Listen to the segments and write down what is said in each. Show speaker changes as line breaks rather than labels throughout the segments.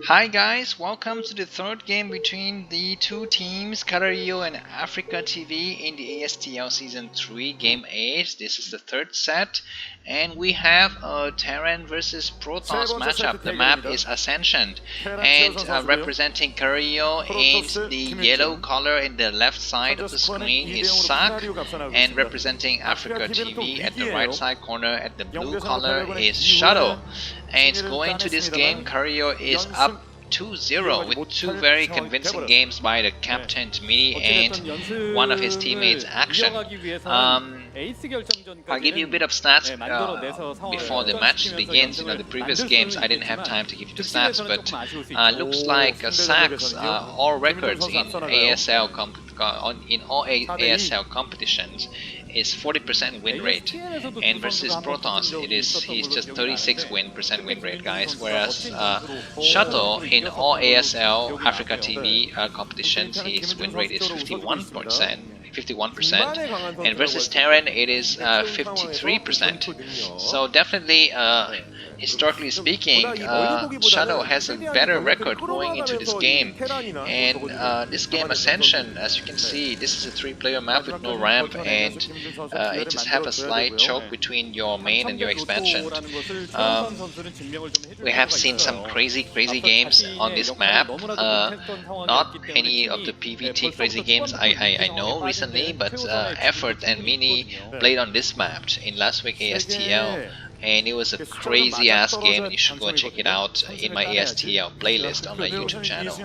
Hi guys, welcome to the third game between the two teams, Carariyo and AfreecaTV in the ASTL Season 3 Game 8. This is the third set, and we have a Terran versus Protoss matchup. The map is Ascension, and representing Carariyo in the yellow color in the left side of the screen is Ssak, and representing AfreecaTV at the right side corner at the blue color is Shuttle. And going to this game, Carariyo is up 2-0 with two very convincing games by the captain Mini and one of his teammates Action. I'll give you a bit of stats before the match begins. The previous games I didn't have time to give you the stats, but looks like Sak's all records in ASL ASL competitions is 40% win rate, and versus Protoss he's just 36% win rate, guys. Whereas Shuttle in all ASL AfreecaTV competitions, his win rate is 51%, and versus Terran it is 53%. So definitely, historically speaking, Shuttle has a better record going into this game. And this game Ascension, as you can see, this is a 3-player map with no ramp, and it just have a slight choke between your main and your expansion. We have seen some crazy games on this map. Not any of the PVT crazy games I know recently, but Effort and Mini played on this map in last week ASTL. And it was a crazy ass game, and you should go and check it out in my ASTL playlist on my YouTube channel.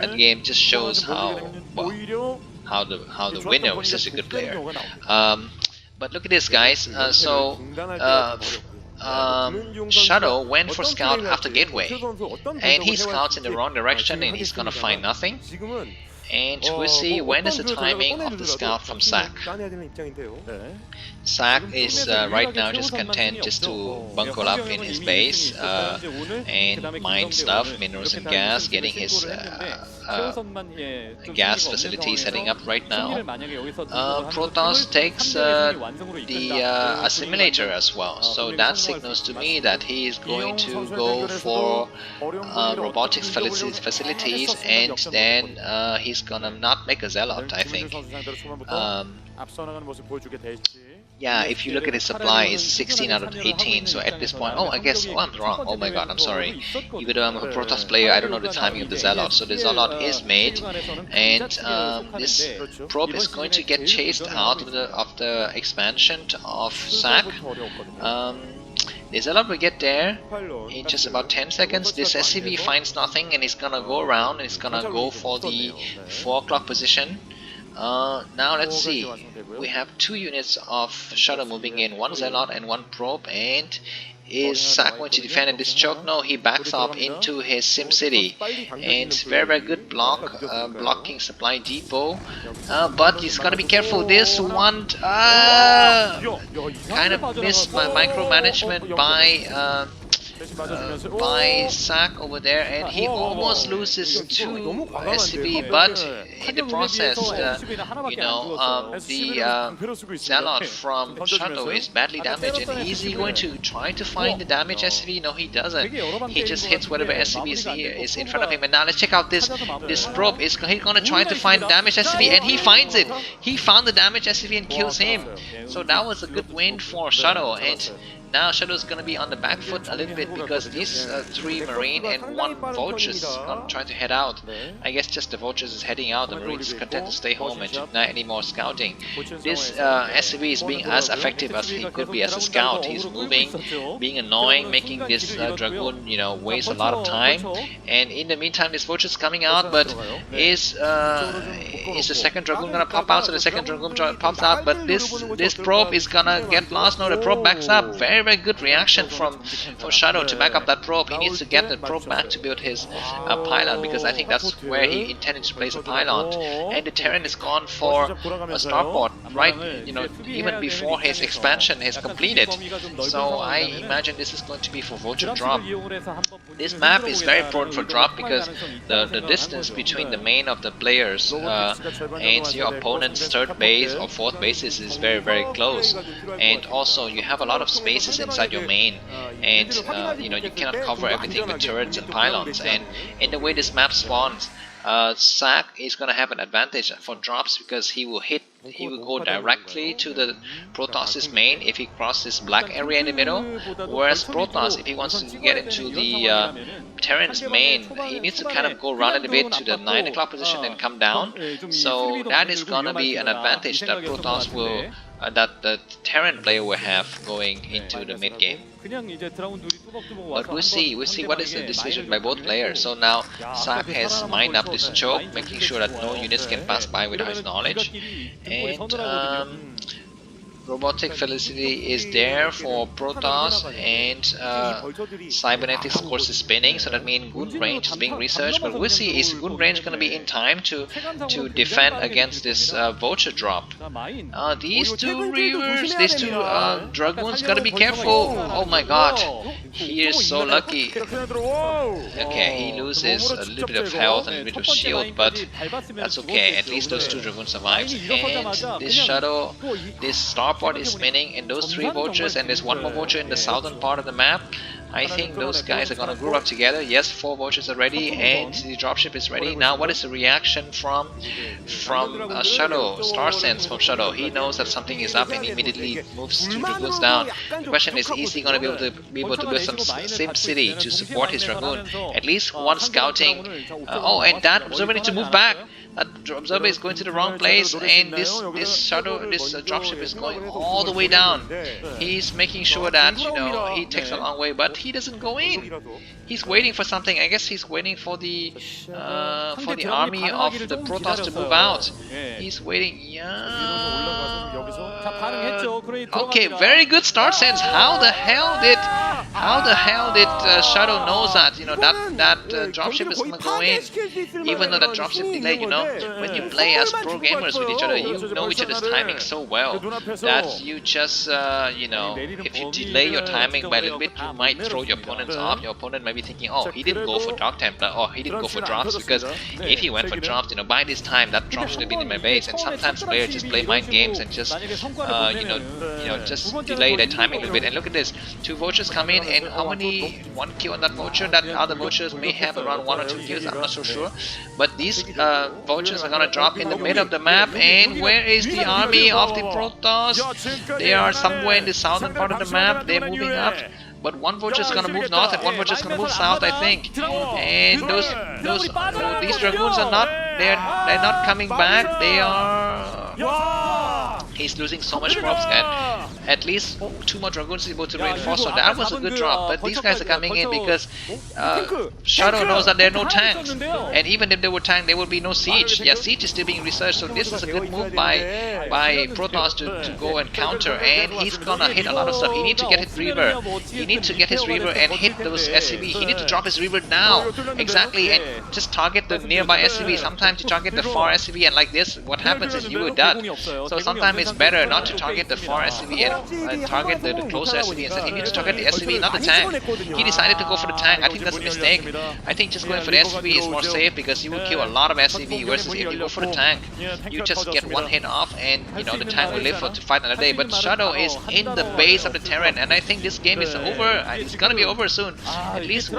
That game just shows how the winner was such a good player. But look at this, guys. Shadow went for scout after gateway, and he scouts in the wrong direction, and he's gonna find nothing. And we'll see when is the timing of the scout from Ssak. Ssak is right now just content just to bunker up in his base and mine stuff, minerals and gas, getting his gas facility setting up right now. Protoss takes the assimilator as well, so that signals to me that he is going to go for robotics facilities, and then he's gonna not make a zealot, I think. Yeah, if you look at his supply, it's 16 out of 18, so at this point, I guess, I'm wrong, oh my god, I'm sorry. Even though I'm a Protoss player, I don't know the timing of the zealot, so the zealot is made, and this probe is going to get chased out of the expansion of Ssak. The zealot will get there in just about 10 seconds. This SCV finds nothing, and he's gonna go around, and he's gonna go for the 4 o'clock position. Now let's see. We have 2 units of Shuttle moving in, 1 zealot and 1 probe, and is Ssak going to defend this choke? No, he backs up into his Sim City, and very good blocking supply depot, but he's gotta be careful. This one kind of missed my micromanagement by Ssak over there, and he almost loses 2 SCV, but in the process, the zealot from Shuttle is badly damaged, and is he going to try to find the damaged SCV? No, he doesn't. He just hits whatever SCV is in front of him. And now let's check out this probe. He's gonna try to find the damaged SCV, and he finds it. He found the damaged SCV and kills him. So that was a good win for Shuttle, and now Shadow's gonna be on the back foot a little bit because these 3 Marine and 1 Vultures are trying to head out. I guess just the Vultures is heading out, the Marines is content to stay home and not any more scouting. This SCV is being as effective as he could be as a scout. He's moving, being annoying, making this Dragoon, waste a lot of time. And in the meantime, this Vulture is coming out, but is the second Dragoon gonna pop out? So the second Dragoon pops out, but this probe is gonna get lost. No, the probe backs up. Very good reaction from Shadow to back up that probe. He needs to get the probe back to build his pylon, because I think that's where he intended to place a pylon. And the Terran is gone for a starport, right? Even before his expansion is completed. So I imagine this is going to be for Vulture drop. This map is very important for drop because the distance between the main of the players and your opponent's 3rd base or 4th bases is very close, and also you have a lot of space this is inside your main, and you know, you cannot cover everything with turrets and pylons. And in the way this map spawns, Ssak is gonna have an advantage for drops because he will go directly to the Protoss' main if he crosses this black area in the middle. Whereas Protoss, if he wants to get into the Terran's main, he needs to kind of go around a bit to the 9 o'clock position and come down. So that is gonna be an advantage that Protoss will, that the Terran player will have going into the mid game. But we'll see what is the decision by both players. So now Ssak has mined up this choke, making sure that no units can pass by without his knowledge. And Robotic Felicity is there for Protoss, and Cybernetics of course is spinning, so that means good range is being researched. But we'll see, is good range going to be in time to defend against this vulture drop. These two reavers, these two dragoons, gotta be careful. Oh my god, he is so lucky. Okay, he loses a little bit of health and a little bit of shield, but that's okay, at least those two dragoons survived. And this shuttle, this starport is spinning, and those 3 vultures, and there's 1 more vulture in the southern part of the map. I think those guys are gonna group up together. Yes, 4 vultures are ready, and the dropship is ready. Now what is the reaction from Shuttle? Star Sense from Shuttle. He knows that something is up and he immediately moves 2 dragoons down. The question is he gonna be able to build some Sim City to support his dragoon? At least 1 scouting. Oh, and that observer needs to move back. That observer is going to the wrong place, and this dropship is going all the way down. He's making sure that, you know, he takes a long way, but he doesn't go in. He's waiting for something. I guess he's waiting for the army of the Protoss to move out. He's waiting. Yeah. Okay, very good Star Sense. How the hell did Shadow knows that, you know, that dropship is gonna go in, even though that dropship delay, you know, when you play as pro gamers with each other, you know each other's timing so well that you just, you know, if you delay your timing by a little bit, you might throw your opponents off. Your opponent might be thinking, oh, he didn't go for Dark Templar, or he didn't go for drops, because if he went for drops, you know, by this time that drop should have been in my base. And sometimes players just play mind games and just, just delay their timing a little bit. And look at this, 2 vultures come in, and how many? 1 kill on that vulture. That other vultures may have around 1 or 2 kills, I'm not so sure. But these vultures are gonna drop in the middle of the map, and where is the army of the Protoss? They are somewhere in the southern part of the map. They're moving up, but 1 vulture is gonna move north and 1 vulture is gonna move south, I think. And these dragoons are not, they're not coming back. They are. He's losing so much props, and at least 2 more dragoons able to reinforce. So that was a good drop. But these guys are coming in because Shadow knows that there are no tanks, and even if there were tanks, there would be no siege. Yeah, siege is still being researched. So this is a good move by Protoss to go and counter, and he's gonna hit a lot of stuff. He needs to get his Reaver. He needs to get his Reaver and hit those SCV. He needs to drop his Reaver now, exactly, and just target the nearby SCV. Sometimes you target the far SCV, and like this, what happens is you will dead. So sometimes it's better not to target the far SCV and target the closer SCV. Instead, he needs to target the SCV, not the tank. He decided to go for the tank. I think that's a mistake. I think just going for the SCV is more safe because you will kill a lot of SCV. Versus if you go for the tank, you just get 1 hit off, and you know the tank will live to fight another day. But Shadow is in the base of the Terran, and I think this game is over. It's gonna be over soon. At least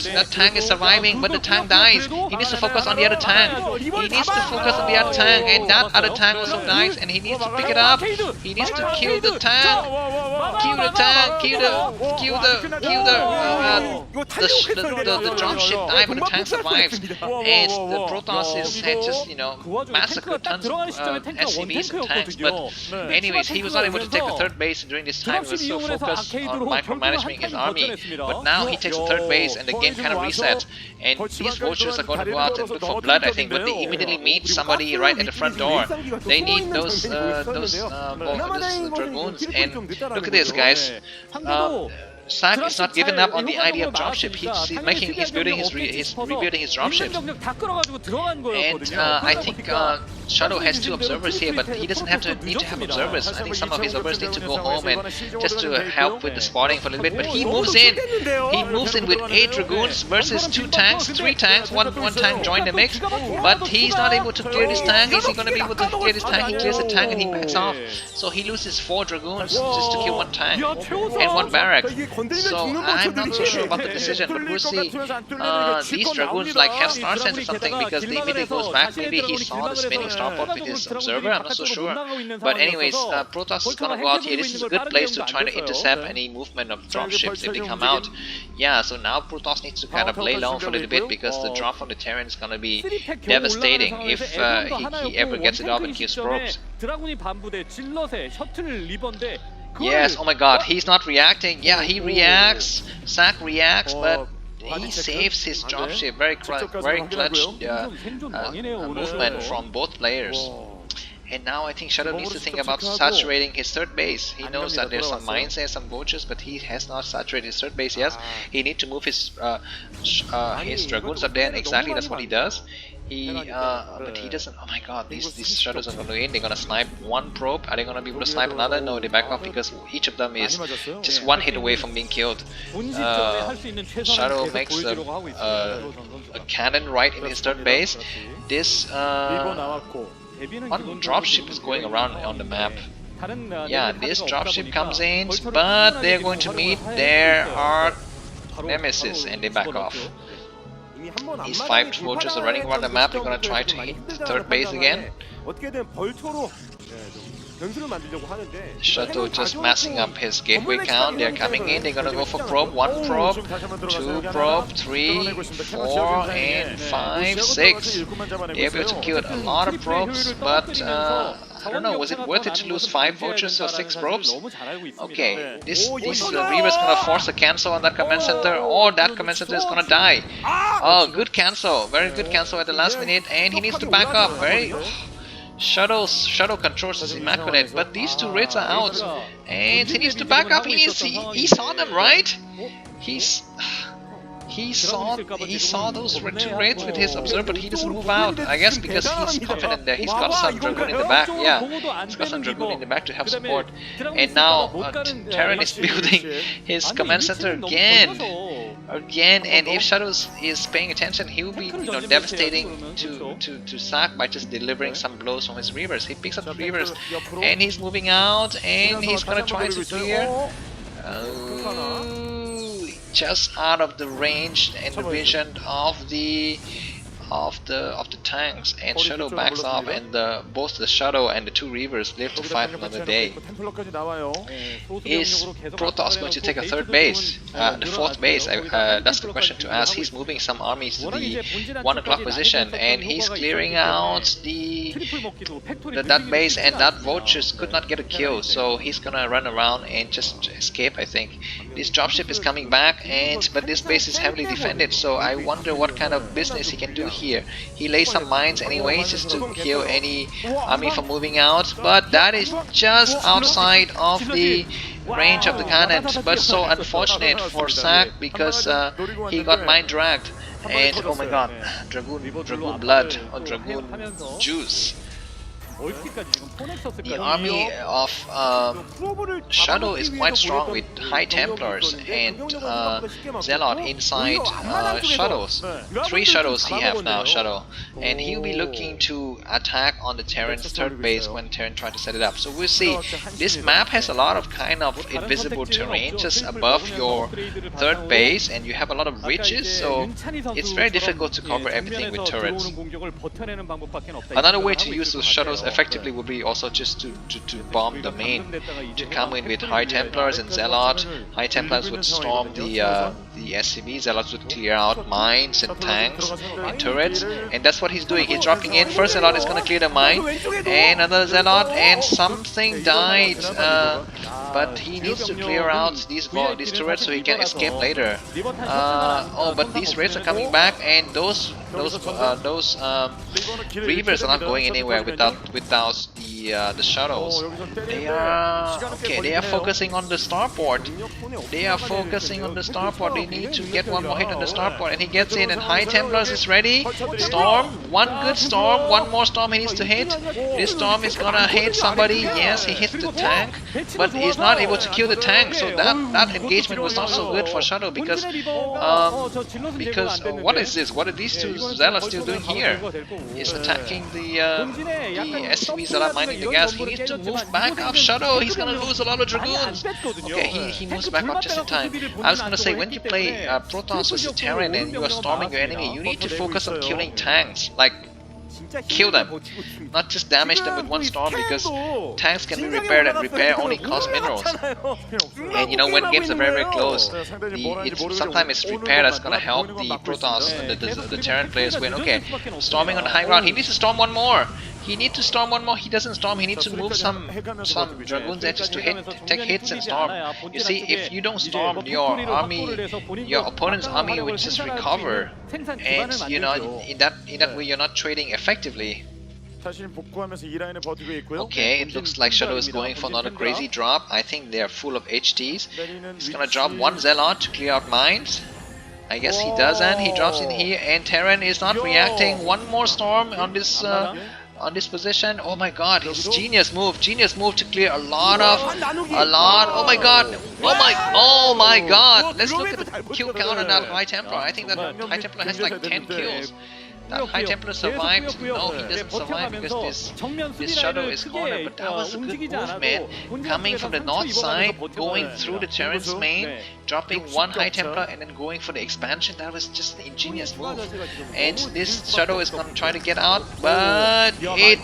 that tank is surviving, but the tank dies. He needs to focus on the other tank. He needs to focus on the other tank, and that other tank also dies, and he needs to pick it up. He needs to kill the tank. Kill the tank. Kill the dropship died, but the tank survives. And the Protoss had just, you know, massacred tons of SCVs and tanks. But anyways, he was not able to take the 3rd base during this time. He was so focused on micromanaging his army. But now he takes the 3rd base, and the game kind of resets. And these vultures are going to go out and look for blood, I think, but they immediately meet somebody right at the front door. They need those dragoons. And look at this, guys. Ssak is not giving up on the idea of dropship. He's rebuilding his dropship. And I think Shuttle has 2 observers here, but he doesn't need to have observers. I think some of his observers need to go home and just to help with the spotting for a little bit. But he moves in. He moves in with 8 dragoons versus 2 tanks, 3 tanks. One tank joined the mix, but he's not able to clear this tank. Is he going to be able to clear this tank? He clears the tank and he backs off. So he loses 4 dragoons just to kill 1 tank and 1 barrack. So I'm not so sure about the decision, but we'll see. These dragoons like have star sense or something, because the immediately goes back. Maybe he saw the spinning starport with his observer. I'm not so sure. But anyways, Protoss is gonna go out here. This is a good place to try to intercept any movement of dropships if they come out. Yeah, so now Protoss needs to kind of lay low for a little bit, because the drop from the Terran is gonna be devastating if he ever gets it up and kills probes. Yes, oh my god, he's not reacting. Yeah, he reacts. Ssak reacts, but he saves his dropship. Very clutch movement from both players. And now I think Shuttle needs to think about saturating his 3rd base. He knows that there's some mines there, some vultures, but he has not saturated his 3rd base. Yes, he needs to move his dragoons up there, and exactly that's what he does. But he doesn't. Oh my god, these shuttles are going to win. They're going to snipe 1 probe. Are they going to be able to snipe another? No, they back off because each of them is just 1 hit away from being killed. Shuttle makes a cannon right in his 3rd base. This one dropship is going around on the map. Yeah, this dropship comes in, but they're going to meet their arch nemesis and they back off. These 5 vultures are running around the map. They're going to try to hit the 3rd base again. Shuttle just massing up his gateway count. They're coming in. They're gonna go for probe. 1 probe, 2 probe, 3, 4, and 5, 6. They're able to kill a lot of probes, but I don't know. Was it worth it to lose 5 vultures or 6 probes? Okay, this Reaver is gonna force a cancel on that command center, or that command center is gonna die. Oh, good cancel. Very good cancel at the last minute, and he needs to back up. Shuttle controls is immaculate, but these 2 raids are out, and he needs to back up. He saw them, right? He saw those 2 raids with his observer, but he doesn't move out. I guess because he's confident that he's got some dragoon in the back. Yeah, he's got some dragoon in the back to help support. And now Terran is building his command center again. And if Shuttle is paying attention, he will be devastating to Ssak by just delivering some blows from his Reavers. He picks up the Reavers and he's moving out, and he's gonna try to clear. Just out of the range and the vision of the tanks, and Shuttle backs off, and both the Shuttle and the 2 Reavers live to fight another day. Is Protoss going to take a 3rd base? The 4th base? That's the question to ask. He's moving some armies to the 1 o'clock position, and he's clearing out that base, and that vultures could not get a kill, so he's gonna run around and just escape, I think. This dropship is coming back, but this base is heavily defended, so I wonder what kind of business he can do here. He lays some mines anyway just to kill any army from moving out, but that is just outside of the range of the cannon. But so unfortunate for Ssak, because he got mine dragged, and oh my god, dragoon blood or dragoon juice. The army of Shuttle is quite strong with High Templars and Zealot inside Shuttles. 3 Shuttles he have now, Shuttle. And he'll be looking to attack on the Terran's 3rd base when Terran try to set it up. So we'll see. This map has a lot of kind of invisible terrain just above your 3rd base, and you have a lot of ridges, so it's very difficult to cover everything with turrets. Another way to use those Shuttles effectively would be also just to bomb the main, to come in with High Templars and Zealot. High Templars would storm the SCV, Zealots would clear out mines and tanks and turrets, and that's what he's doing. He's dropping in. First Zealot is going to clear the mine, and another Zealot, and something died, but he needs to clear out these turrets so he can escape later. Oh, but these raids are coming back, and those Reavers are not going anywhere without the the shuttles. They are okay. They are focusing on the starport. They are focusing on the starport. They need to get one more hit on the starport, and he gets in. And High Templars is ready. Storm, one good storm, one more storm he needs to hit. This storm is gonna hit somebody. Yes, he hits the tank, but he's not able to kill the tank. So that engagement was not so good for Shuttle because what is this? What are these two Zealots still doing here? He's attacking the SCVs that are mining the gas. He needs to move back up. Shuttle, he's gonna lose a lot of Dragoons. Okay, he moves back up just in time. I was gonna say, when you play Protons versus Terran and you are storming your enemy, you need to focus on killing tanks. Like, kill them, not just damage them with one storm, because tanks can be repaired and repair only costs minerals. And you know, when games are very close, sometimes it's repair that's gonna help the Protons, the Terran players win. Okay, storming on the high ground. He needs to storm one more. He needs to storm one more. He doesn't storm. He needs to move some Dragoons edges to take hits and storm. You see, if you don't storm, your opponent's army will just recover, and you know, in that way you're not trading effectively. Okay, it looks like Shadow is going for another crazy drop. I think they are full of HTs. He's gonna drop one Zealot to clear out mines. I guess he does, and he drops in here, and Terran is not reacting. One more storm on this position. Oh my god, his genius move to clear a lot. Oh my god, oh my god. Let's look at the kill count on that High Templar. I think that High Templar has like 10 kills. That High Templar survived. No, he doesn't survive because this Shadow is cornered. But that was a good move, man. Coming from the north side, going through the Terran's main, dropping one High Templar and then going for the expansion. That was just an ingenious move. And this Shadow is going to try to get out, but it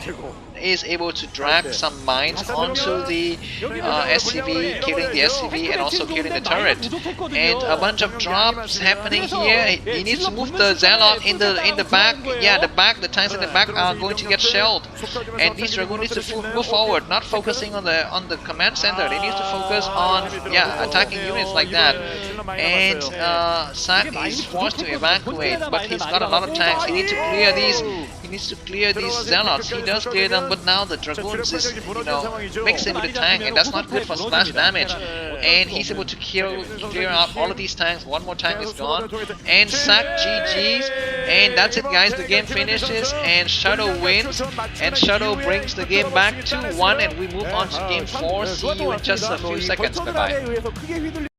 is able to drag some mines onto the SCV, killing the SCV and also killing the turret. And a bunch of drops happening here. He needs to move the Zealot in the back. Yeah, the tanks in the back are going to get shelled. And these Dragoons need to move forward, not focusing on the command center. They need to focus on attacking units like that. And Ssak is forced to evacuate, but he's got a lot of tanks. He needs to clear these. He needs to clear these Zealots. He does clear them, but now the Dragoons is, you know, mixing with the tank, and that's not good for splash damage. And he's able to clear out all of these tanks. One more tank is gone, and Ssak GG's, and that's it, guys. The game finishes, and Shadow wins, and Shadow brings the game back 2-1, and we move on to game 4. See you in just a few seconds. Bye bye.